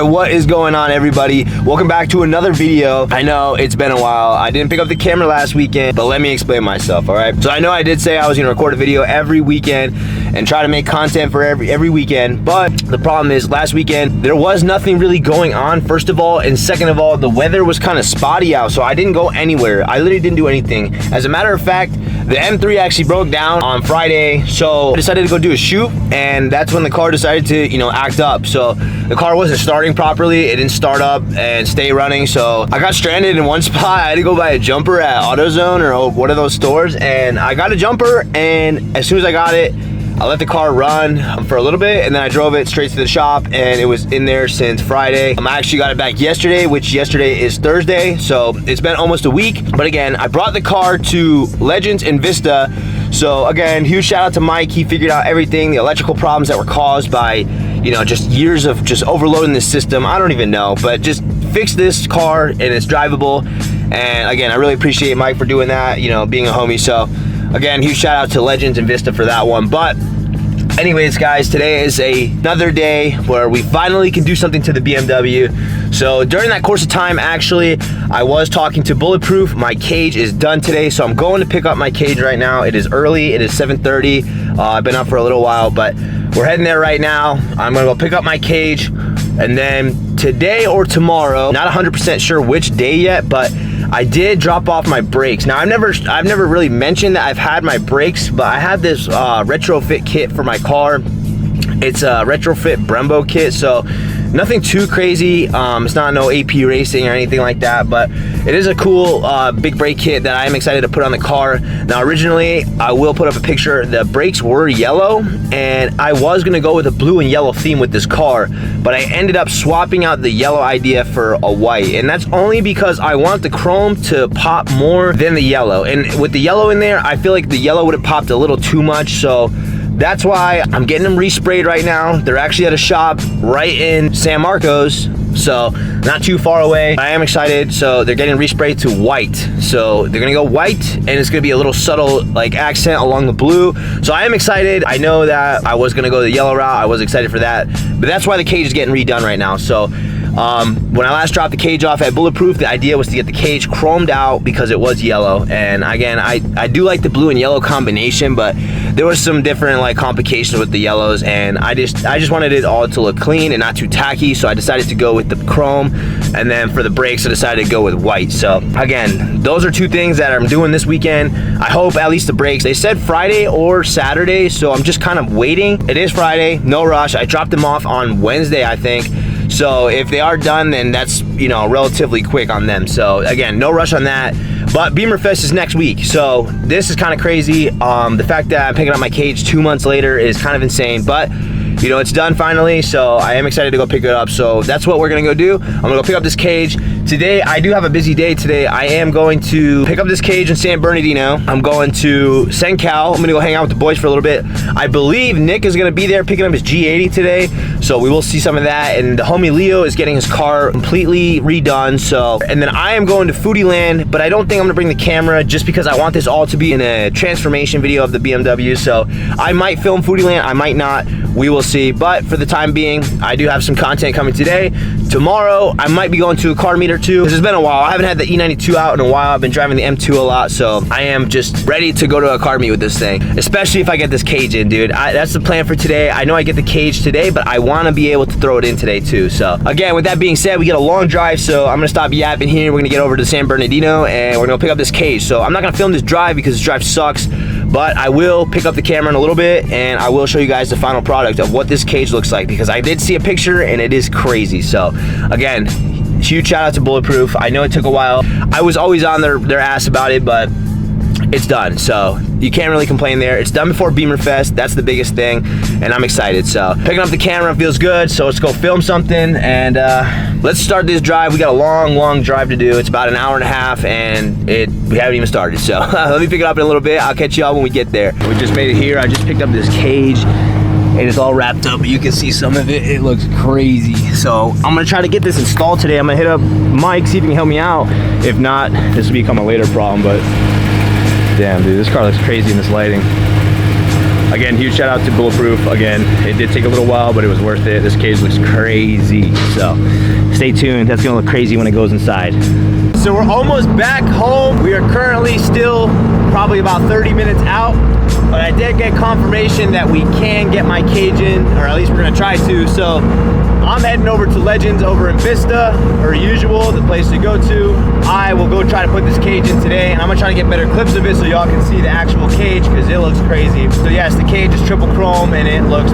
Alright, what is going on, everybody? Welcome back to another video. I know it's been a while. I didn't pick up the camera last weekend, but let me explain myself, alright? So I know I did say I was gonna record a video every weekend and try to make content for every weekend, but the problem is last weekend there was nothing really going on, first of all, and second of all, the weather was kind of spotty out, so I didn't go anywhere. I literally didn't do anything. As a matter of fact, the M3 actually broke down on Friday, so I decided to go do a shoot, and that's when the car decided to, you know, act up. So the car wasn't starting properly, it didn't start up and stay running, so I got stranded in one spot. I had to go buy a jumper at AutoZone or one of those stores, and I got a jumper, and as soon as I got it, I let the car run for a little bit, and then I drove it straight to the shop, and it was in there since Friday. I actually got it back yesterday, which yesterday is Thursday, so it's been almost a week. But again, I brought the car to Legends in Vista. So again, huge shout out to Mike. He figured out everything, the electrical problems that were caused by, you know, just years of just overloading this system. I don't even know, but just fixed this car and it's drivable. And again, I really appreciate Mike for doing that, you know, being a homie. So again, huge shout out to Legends and Vista for that one. But anyways, guys, today is another day where we finally can do something to the BMW. So during that course of time, actually, I was talking to Bulletproof. My cage is done today, so I'm going to pick up my cage right now. It is early, it is 7:30. I've been up for a little while, but we're heading there right now. I'm gonna go pick up my cage, and then today or tomorrow, not 100% sure which day yet, but I did drop off my brakes. Now, I've never really mentioned that I've had my brakes, but I had this retrofit kit for my car. It's a retrofit Brembo kit, so nothing too crazy. It's not no AP racing or anything like that, but it is a cool big brake kit that I am excited to put on the car. Now, originally, I will put up a picture. The brakes were yellow, and I was gonna go with a blue and yellow theme with this car, but I ended up swapping out the yellow idea for a white, and that's only because I want the chrome to pop more than the yellow. And with the yellow in there, I feel like the yellow would have popped a little too much, so that's why I'm getting them resprayed right now. They're actually at a shop right in San Marcos, so not too far away. I am excited. So they're getting resprayed to white. So they're gonna go white, and it's gonna be a little subtle like accent along the blue. So I am excited. I know that I was gonna go the yellow route. I was excited for that, but that's why the cage is getting redone right now. So when I last dropped the cage off at Bulletproof, the idea was to get the cage chromed out because it was yellow. And again, I do like the blue and yellow combination, but there was some different like complications with the yellows, and I just wanted it all to look clean and not too tacky, so I decided to go with the chrome. And then for the brakes, I decided to go with white. So again, those are two things that I'm doing this weekend. I hope at least the brakes, they said Friday or Saturday, so I'm just kind of waiting. It is Friday, no rush. I dropped them off on Wednesday, I think. So if they are done, then that's, you know, relatively quick on them. So again, no rush on that. But Bimmerfest is next week, so this is kind of crazy. The fact that I'm picking up my cage 2 months later is kind of insane, but you know, it's done finally, so I am excited to go pick it up. So that's what we're gonna go do. I'm gonna go pick up this cage. Today, I do have a busy day today. I am going to pick up this cage in San Bernardino. I'm going to Sen Cal. I'm gonna go hang out with the boys for a little bit. I believe Nick is gonna be there picking up his G80 today, so we will see some of that. And the homie Leo is getting his car completely redone. So, and then I am going to Foodie Land, but I don't think I'm gonna bring the camera just because I want this all to be in a transformation video of the BMW. So I might film Foodie Land, I might not. We will see, but for the time being, I do have some content coming today. Tomorrow, I might be going to a car meet or two, because it's been a while. I haven't had the E92 out in a while. I've been driving the M2 a lot, so I am just ready to go to a car meet with this thing, especially if I get this cage in, dude. That's the plan for today. I know I get the cage today, but I want to be able to throw it in today too. So again, with that being said, we get a long drive, so I'm gonna stop yapping here. We're gonna get over to San Bernardino, and we're gonna pick up this cage. So I'm not gonna film this drive because this drive sucks, but I will pick up the camera in a little bit, and I will show you guys the final product of what this cage looks like, because I did see a picture and it is crazy. So again, huge shout out to Bulletproof. I know it took a while. I was always on their ass about it, but it's done, so you can't really complain there. It's done before Bimmerfest. That's the biggest thing, and I'm excited. So picking up the camera feels good, so let's go film something, and let's start this drive. We got a long drive to do. It's about an hour and a half, and we haven't even started. So let me pick it up in a little bit. I'll catch y'all when we get there. We just made it here. I just picked up this cage, and it's all wrapped up. You can see some of it. It looks crazy. So I'm gonna try to get this installed today. I'm gonna hit up Mike, see if he can help me out. If not, this will become a later problem, but damn, dude, this car looks crazy in this lighting. again, huge shout out to Bulletproof. Again, it did take a little while, but it was worth it. This cage looks crazy. So stay tuned. That's gonna look crazy when it goes inside. So we're almost back home. We are currently still probably about 30 minutes out, but I did get confirmation that we can get my cage in, or at least we're gonna try to. So I'm heading over to Legends over in Vista, per usual, the place to go to. I will go try to put this cage in today, and I'm gonna try to get better clips of it so y'all can see the actual cage, because it looks crazy. So yes, the cage is triple chrome and it looks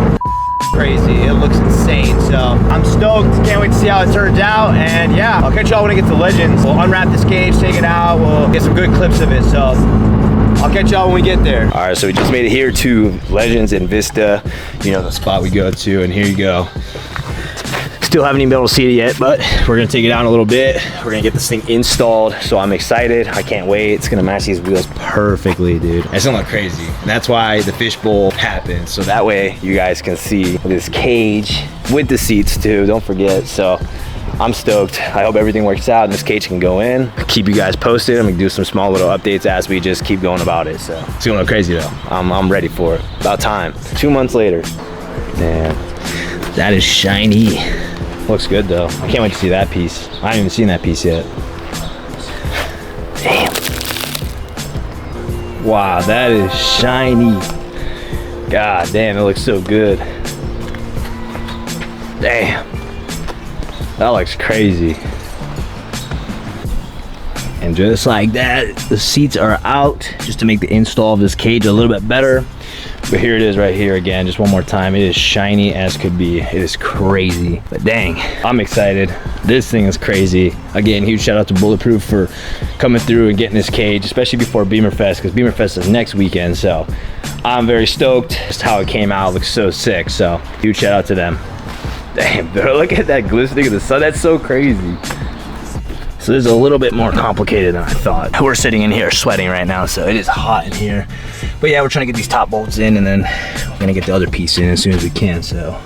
crazy. It looks insane. So I'm stoked. Can't wait to see how it turns out. And yeah, I'll catch y'all when I get to Legends. We'll unwrap this cage, take it out. We'll get some good clips of it. So I'll catch y'all when we get there. All right, so we just made it here to Legends in Vista. You know, the spot we go to, and here you go. Still haven't even been able to see it yet, but we're gonna take it out a little bit. We're gonna get this thing installed, so I'm excited. I can't wait. It's gonna match these wheels perfectly, dude. It's gonna look crazy. That's why the fishbowl happened, so that way you guys can see this cage with the seats too, don't forget. So I'm stoked. I hope everything works out and this cage can go in. Keep you guys posted. I'm gonna do some small little updates as we just keep going about it. So it's gonna look crazy though. I'm ready for it. About time. 2 months later. Damn, that is shiny. Looks good though. I can't wait to see that piece. I haven't even seen that piece yet. Damn. Wow, that is shiny. God damn, it looks so good. Damn. That looks crazy. And just like that, the seats are out just to make the install of this cage a little bit better. But here it is right here again, just one more time. It is shiny as could be. It is crazy, but dang, I'm excited. This thing is crazy. Again, huge shout out to Bulletproof for coming through and getting this cage, especially before Bimmerfest, because Bimmerfest is next weekend. So I'm very stoked. Just how it came out looks so sick. So huge shout out to them. Damn, bro, look at that glistening of the sun. That's so crazy. So this is a little bit more complicated than I thought. We're sitting in here sweating right now, so it is hot in here. But yeah, we're trying to get these top bolts in, and then we're gonna get the other piece in as soon as we can, so.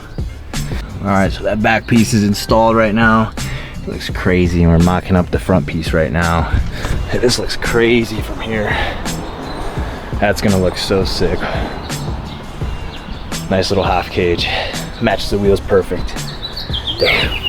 All right, so that back piece is installed right now. It looks crazy, and we're mocking up the front piece right now. Hey, this looks crazy from here. That's gonna look so sick. Nice little half cage. Matches the wheels perfect. Damn.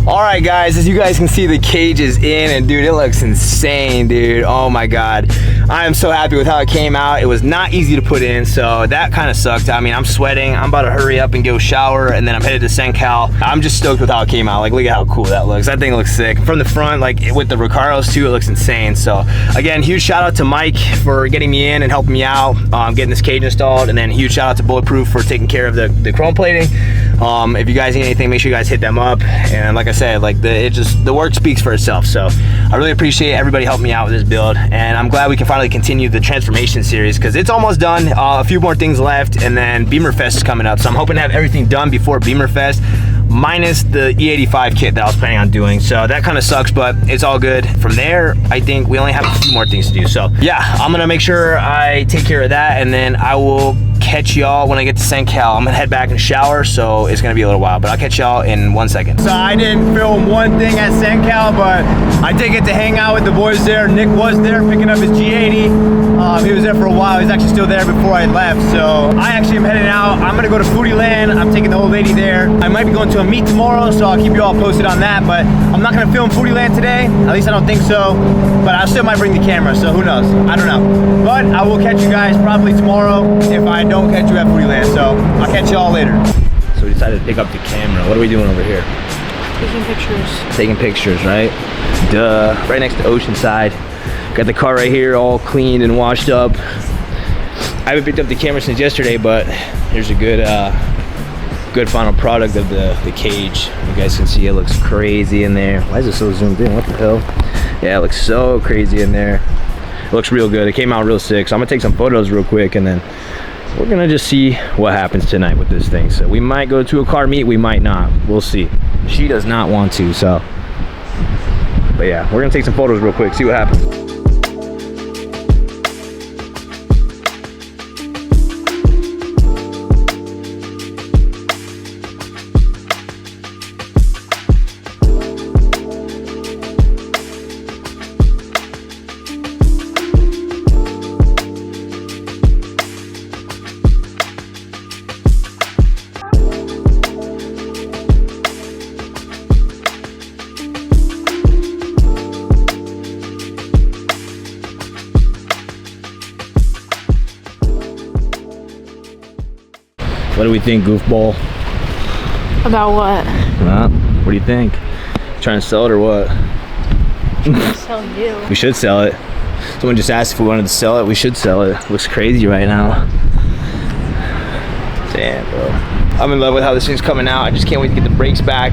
All right, guys, as you guys can see, the cage is in, and dude, it looks insane, dude. Oh my God. I am so happy with how it came out. It was not easy to put in, so that kind of sucked. I mean, I'm sweating. I'm about to hurry up and go shower, and then I'm headed to SenCal. I'm just stoked with how it came out. Like, look at how cool that looks. That thing looks sick. From the front, like with the Recaros too, it looks insane. So again, huge shout out to Mike for getting me in and helping me out, getting this cage installed, and then huge shout out to Bulletproof for taking care of the chrome plating. If you guys need anything, make sure you guys hit them up. And like I said, like the work speaks for itself. So I really appreciate everybody helping me out with this build, and I'm glad we can finally continue the transformation series because it's almost done. A few more things left, and then Bimmerfest is coming up. So I'm hoping to have everything done before Bimmerfest, minus the E85 kit that I was planning on doing. So that kind of sucks, but it's all good. From there, I think we only have a few more things to do. So yeah, I'm gonna make sure I take care of that, and then I will catch y'all when I get to SenCal. I'm gonna head back and shower, so it's gonna be a little while, but I'll catch y'all in 1 second. So I didn't film one thing at SenCal, but I did get to hang out with the boys there. Nick was there picking up his G80. He was there for a while. He was actually still there before I left. So I actually am heading out. I'm gonna go to Foodie Land. I'm taking the old lady there. I might be going to a meet tomorrow, so I'll keep you all posted on that, but I'm not gonna film Foodie Land today. At least I don't think so, but I still might bring the camera, so who knows? I don't know. But I will catch you guys probably tomorrow if I don't catch you at Foodie Land, so I'll catch y'all later. So we decided to pick up the camera. What are we doing over here? Taking pictures. Taking pictures, right? Duh. Right next to Oceanside. Got the car right here all cleaned and washed up. I haven't picked up the camera since yesterday, but here's a good final product of the cage. You guys can see it looks crazy in there. Why is it so zoomed in? What the hell? Yeah, it looks so crazy in there. It looks real good. It came out real sick. So I'm gonna take some photos real quick, and then we're gonna just see what happens tonight with this thing. So we might go to a car meet, we might not. We'll see. She does not want to, so. But yeah, we're gonna take some photos real quick, see what happens. What do we think, goofball? About what? What do you think? Trying to sell it or what? Sell you. We should sell it. Someone just asked if we wanted to sell it. We should sell it. Looks crazy right now. Damn, bro. I'm in love with how this thing's coming out. I just can't wait to get the brakes back,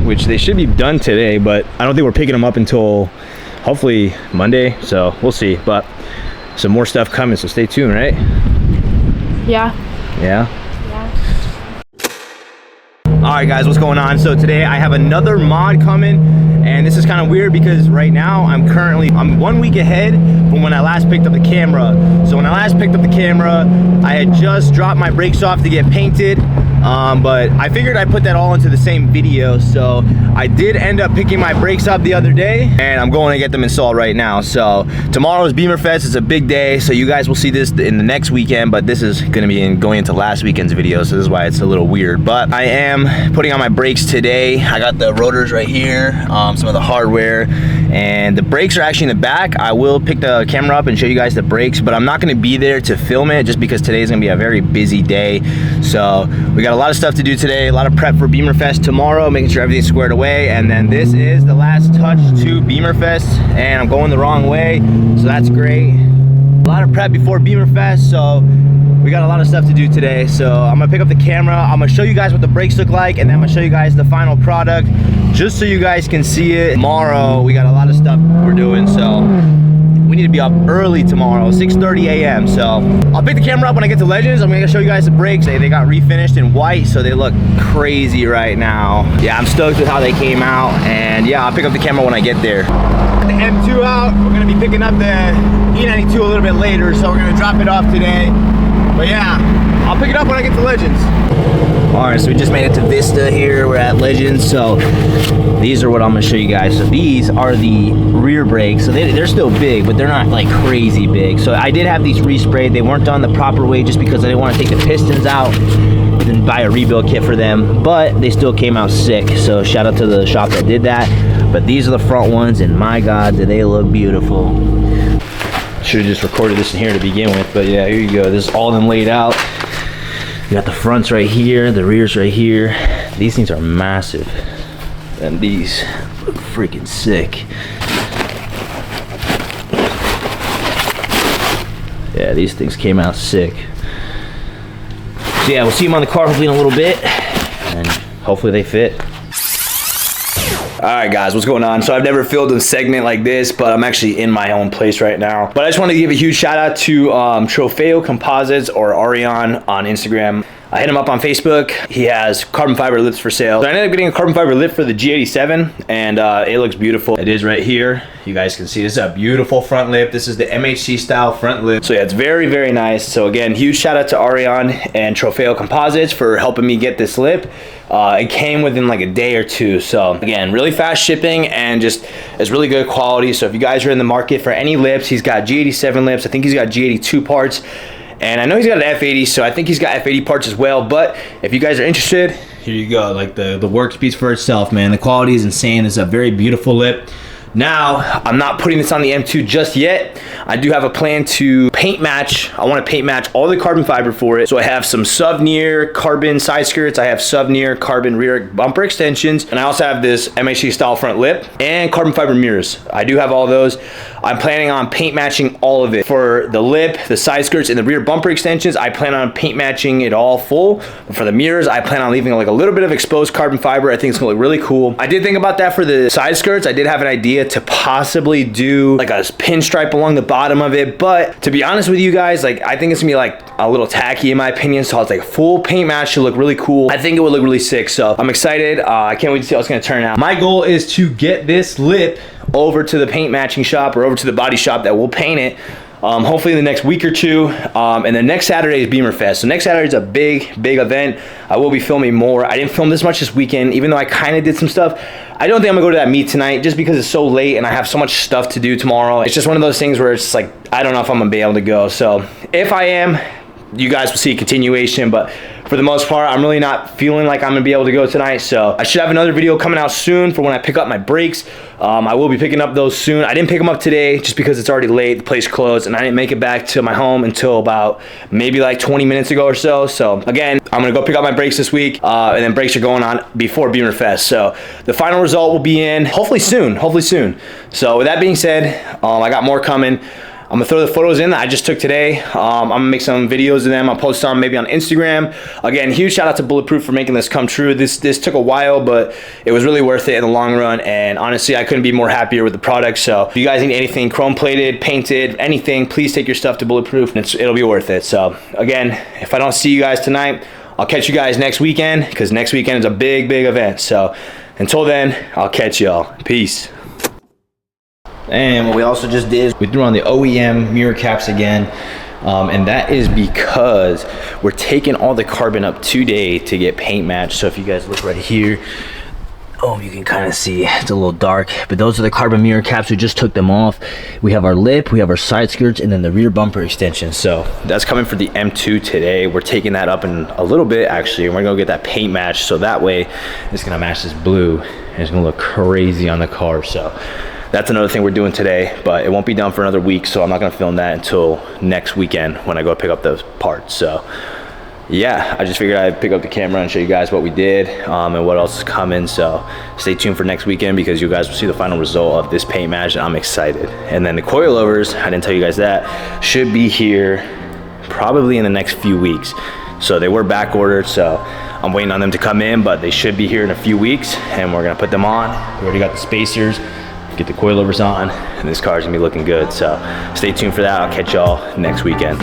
which they should be done today, but I don't think we're picking them up until hopefully Monday, so we'll see. But some more stuff coming, so stay tuned, right? Yeah. Yeah? All right, guys, what's going on? So today I have another mod coming, and this is kind of weird because right now I'm 1 week ahead from when I last picked up the camera. So when I last picked up the camera, I had just dropped my brakes off to get painted, but I figured I'd put that all into the same video. So I did end up picking my brakes up the other day, and I'm going to get them installed right now. So tomorrow is Bimmerfest. It's a big day, so you guys will see this in the next weekend, but this is going to be going into last weekend's video, so this is why it's a little weird. But I am putting on my brakes today. I got the rotors right here, some of the hardware, and the brakes are actually in the back. I will pick the camera up and show you guys the brakes, but I'm not going to be there to film it just because today is going to be a very busy day. So we got a lot of stuff to do today, a lot of prep for Bimmerfest tomorrow, making sure everything's squared away, and then this is the last touch to Bimmerfest, and I'm going the wrong way, so that's great. A lot of prep before Bimmerfest, so we got a lot of stuff to do today. So I'm gonna pick up the camera, I'm gonna show you guys what the brakes look like, and then I'm gonna show you guys the final product just so you guys can see it. Tomorrow we got a lot of stuff we're doing, so we need to be up early tomorrow, 6:30 a.m. So I'll pick the camera up when I get to Legends. I'm gonna show you guys the brakes. They got refinished in white, so they look crazy right now. Yeah, I'm stoked with how they came out, and yeah, I'll pick up the camera when I get there. The M2 out, we're gonna be picking up the E92 a little bit later, so we're gonna drop it off today. But yeah, I'll pick it up when I get to Legends. All right, so we just made it to Vista here. We're at Legends, so these are what I'm gonna show you guys. So these are the rear brakes. So they're still big, but they're not like crazy big. So I did have these resprayed. They weren't done the proper way just because I didn't want to take the pistons out and buy a rebuild kit for them, but they still came out sick. So shout out to the shop that did that. But these are the front ones, and my God, do they look beautiful. Should have just recorded this in here to begin with, but yeah, here you go. This is all them laid out. You got the fronts right here, the rears right here. These things are massive, and these look freaking sick. Yeah, these things came out sick. So yeah, we'll see them on the car hopefully in a little bit, and hopefully they fit. All right, guys, what's going on? So I've never filmed a segment like this, but I'm actually in my own place right now. But I just want to give a huge shout out to Trofeo Composites, or Arion on Instagram. I hit him up on Facebook. He has carbon fiber lips for sale. So I ended up getting a carbon fiber lip for the G87, and it looks beautiful. It is right here. You guys can see this is a beautiful front lip. This is the MHC style front lip. So yeah, it's very, very nice. So again, huge shout out to Arion and Trofeo Composites for helping me get this lip. It came within like a day or two. So again, really fast shipping, and just it's really good quality. So if you guys are in the market for any lips, he's got G87 lips. I think he's got G82 parts. And I know he's got an F80, so I think he's got F80 parts as well. But if you guys are interested, here you go. Like the work speaks for itself, man. The quality is insane. It's a very beautiful lip. Now, I'm not putting this on the M2 just yet. I do have a plan to paint match. I want to paint match all the carbon fiber for it. So I have some sub-near carbon side skirts. I have sub-near carbon rear bumper extensions. And I also have this MHC style front lip and carbon fiber mirrors. I do have all those. I'm planning on paint matching all of it. For the lip, the side skirts, and the rear bumper extensions, I plan on paint matching it all full. But for the mirrors, I plan on leaving like a little bit of exposed carbon fiber. I think it's gonna look really cool. I did think about that for the side skirts. I did have an idea to possibly do like a pinstripe along the bottom of it, but to be honest with you guys, like I think it's gonna be like a little tacky in my opinion. So it's like a full paint match should look really cool. I think it would look really sick, so I'm excited. I can't wait to see how it's gonna turn out. My goal is to get this lip over to the paint matching shop, or over to the body shop that will paint it, hopefully in the next week or two. And then next Saturday is Bimmerfest. So next Saturday is a big event. I will be filming more. I didn't film this much this weekend, even though I kind of did some stuff. I don't think I'm gonna go to that meet tonight just because it's so late and I have so much stuff to do tomorrow. It's just one of those things where it's just like, I don't know if I'm gonna be able to go. So if I am, you guys will see a continuation, but for the most part, I'm really not feeling like I'm gonna be able to go tonight. So I should have another video coming out soon for when I pick up my brakes. I will be picking up those soon. I didn't pick them up today just because it's already late, the place closed, and I didn't make it back to my home until about maybe like 20 minutes ago or so. So again, I'm gonna go pick up my brakes this week, and then brakes are going on before Bimmerfest. So the final result will be in hopefully soon, So with that being said, I got more coming. I'm gonna throw the photos in that I just took today. I'm gonna make some videos of them. I'll post some maybe on Instagram. Again, huge shout out to Bulletproof for making this come true. This took a while, but it was really worth it in the long run. And honestly, I couldn't be more happier with the product. So if you guys need anything chrome plated, painted, anything, please take your stuff to Bulletproof. It'll be worth it. So again, if I don't see you guys tonight, I'll catch you guys next weekend, because next weekend is a big event. So until then, I'll catch y'all. Peace. And what we also just did is we threw on the OEM mirror caps again, and that is because we're taking all the carbon up today to get paint matched. So if you guys look right here, you can kind of see it's a little dark, but those are the carbon mirror caps. We just took them off. We have our lip, we have our side skirts, and then the rear bumper extension. So that's coming for the M2 today. We're taking that up in a little bit actually, and we're gonna get that paint matched, so that way it's gonna match this blue and it's gonna look crazy on the car. So that's another thing we're doing today, but it won't be done for another week, so I'm not gonna film that until next weekend when I go pick up those parts. So yeah, I just figured I'd pick up the camera and show you guys what we did, and what else is coming. So stay tuned for next weekend, because you guys will see the final result of this paint match, and I'm excited. And then the coilovers, I didn't tell you guys that, should be here probably in the next few weeks. So they were back ordered, so I'm waiting on them to come in, but they should be here in a few weeks, and we're gonna put them on. We already got the spacers, get the coilovers on, and this car's gonna be looking good. So stay tuned for that. I'll catch y'all next weekend.